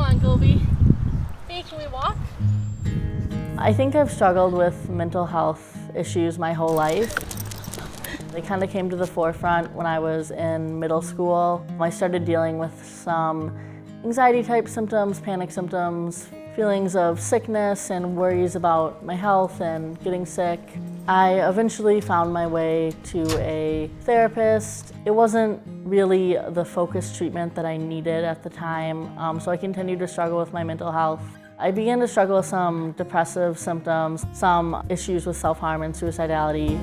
on, Gobi. Hey, can we walk? I think I've struggled with mental health issues my whole life. They kind of came to the forefront when I was in middle school. I started dealing with some anxiety-type symptoms, panic symptoms, feelings of sickness and worries about my health and getting sick. I eventually found my way to a therapist. It wasn't really the focused treatment that I needed at the time, so I continued to struggle with my mental health. I began to struggle with some depressive symptoms, some issues with self-harm and suicidality.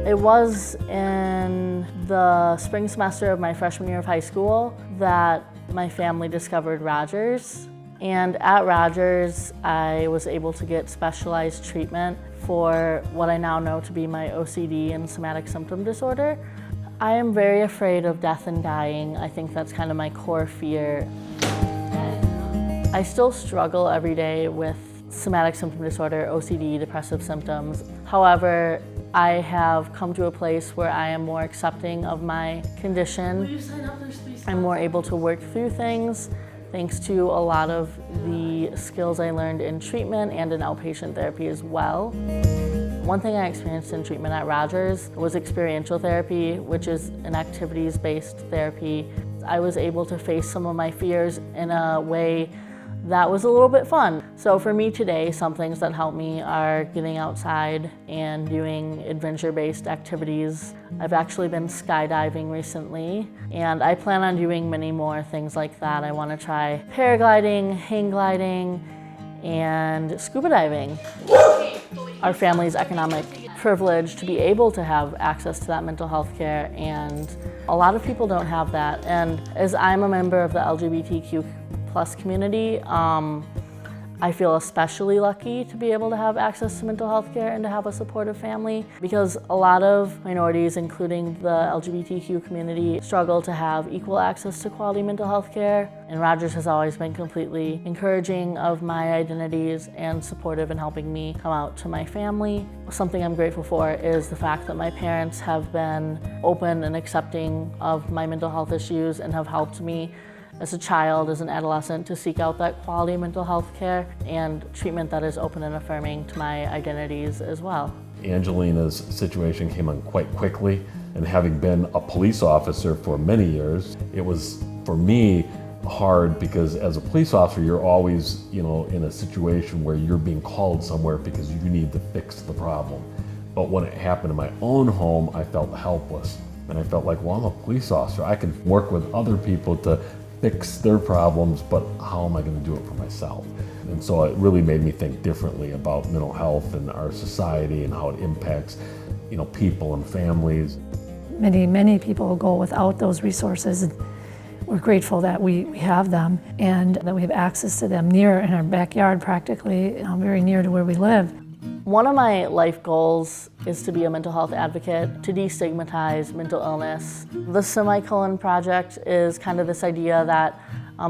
It was in the spring semester of my freshman year of high school that my family discovered Rogers. And at Rogers, I was able to get specialized treatment for what I now know to be my OCD and somatic symptom disorder. I am very afraid of death and dying. I think that's kind of my core fear. I still struggle every day with somatic symptom disorder, OCD, depressive symptoms. However, I have come to a place where I am more accepting of my condition. Will you sign up? There's 3 spots. I'm more able to work through things thanks to a lot of the skills I learned in treatment and in outpatient therapy as well. One thing I experienced in treatment at Rogers was experiential therapy, which is an activities-based therapy. I was able to face some of my fears in a way that was a little bit fun. So for me today, some things that help me are getting outside and doing adventure-based activities. I've actually been skydiving recently, and I plan on doing many more things like that. I want to try paragliding, hang gliding, and scuba diving. Our family's economic privilege to be able to have access to that mental health care, and a lot of people don't have that. And as I'm a member of the LGBTQ+ community, I feel especially lucky to be able to have access to mental health care and to have a supportive family, because a lot of minorities, including the LGBTQ community, struggle to have equal access to quality mental health care. And Rogers has always been completely encouraging of my identities and supportive in helping me come out to my family. Something I'm grateful for is the fact that my parents have been open and accepting of my mental health issues and have helped me as a child, as an adolescent, to seek out that quality mental health care and treatment that is open and affirming to my identities as well. Angelina's situation came on quite quickly, and having been a police officer for many years, it was, for me, hard because as a police officer, you're always, in a situation where you're being called somewhere because you need to fix the problem. But when it happened in my own home, I felt helpless. And I felt like, well, I'm a police officer. I can work with other people to fix their problems, but how am I going to do it for myself? And so it really made me think differently about mental health and our society and how it impacts, people and families. Many people go without those resources, and we're grateful that we have them and that we have access to them near in our backyard, practically, very near to where we live. One of my life goals is to be a mental health advocate, to destigmatize mental illness. The Semicolon Project is kind of this idea that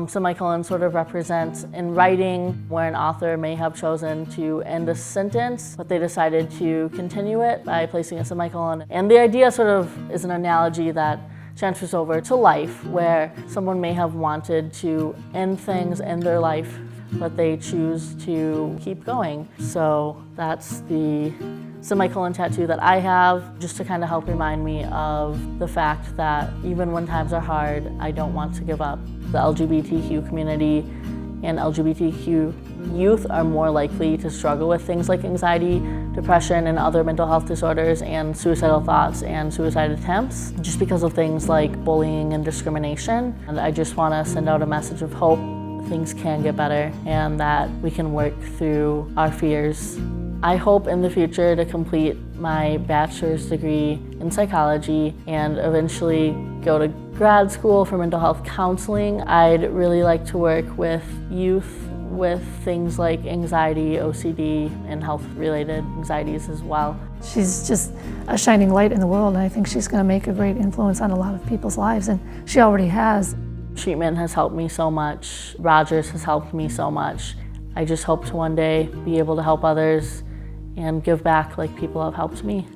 semicolon sort of represents in writing where an author may have chosen to end a sentence, but they decided to continue it by placing a semicolon. And the idea sort of is an analogy that transfers over to life, where someone may have wanted to end things in their life, but they choose to keep going. So that's the semicolon tattoo that I have, just to kind of help remind me of the fact that even when times are hard, I don't want to give up. The LGBTQ community and LGBTQ youth are more likely to struggle with things like anxiety, depression, and other mental health disorders, and suicidal thoughts and suicide attempts, just because of things like bullying and discrimination. And I just want to send out a message of hope. Things can get better and that we can work through our fears. I hope in the future to complete my bachelor's degree in psychology and eventually go to grad school for mental health counseling. I'd really like to work with youth with things like anxiety, OCD, and health-related anxieties as well. She's just a shining light in the world, and I think she's going to make a great influence on a lot of people's lives, and she already has. Treatment has helped me so much. Rogers has helped me so much. I just hope to one day be able to help others and give back like people have helped me.